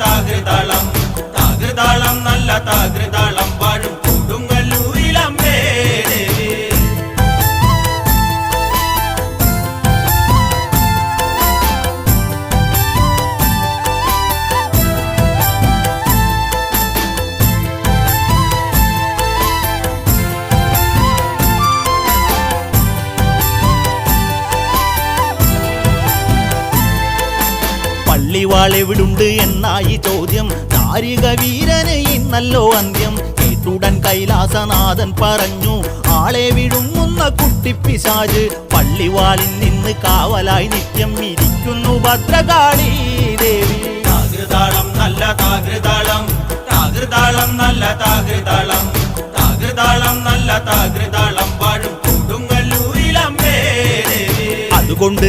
താകൃതാളം താകൃതാളം നല്ല താകൃതാളം വാഴും കൊടുങ്ങല്ലൂരിലമ്മേ ദേവി. പള്ളിവാളെവിടുണ്ട് എന്നായി ചോദ്യം. നാരിക വീരന് ഇന്നല്ലോ അന്ത്യം. കേട്ടുടൻ കൈലാസനാഥൻ പറഞ്ഞു, ആളെ വിഴുങ്ങുന്ന കുട്ടിപ്പിശാച് പള്ളിവാളിൽ നിന്ന് കാവലായി നിത്യം ഇരിക്കുന്നു ഭദ്രകാളി ദേവി. താകൃതാളം നല്ല താകൃതാളം താകൃതാളം നല്ല താകൃതാളം താകൃതാളം നല്ല താകൃതാളം വാഴും കൊടുങ്ങല്ലൂരിലമ്മേ ദേവി. അതുകൊണ്ട്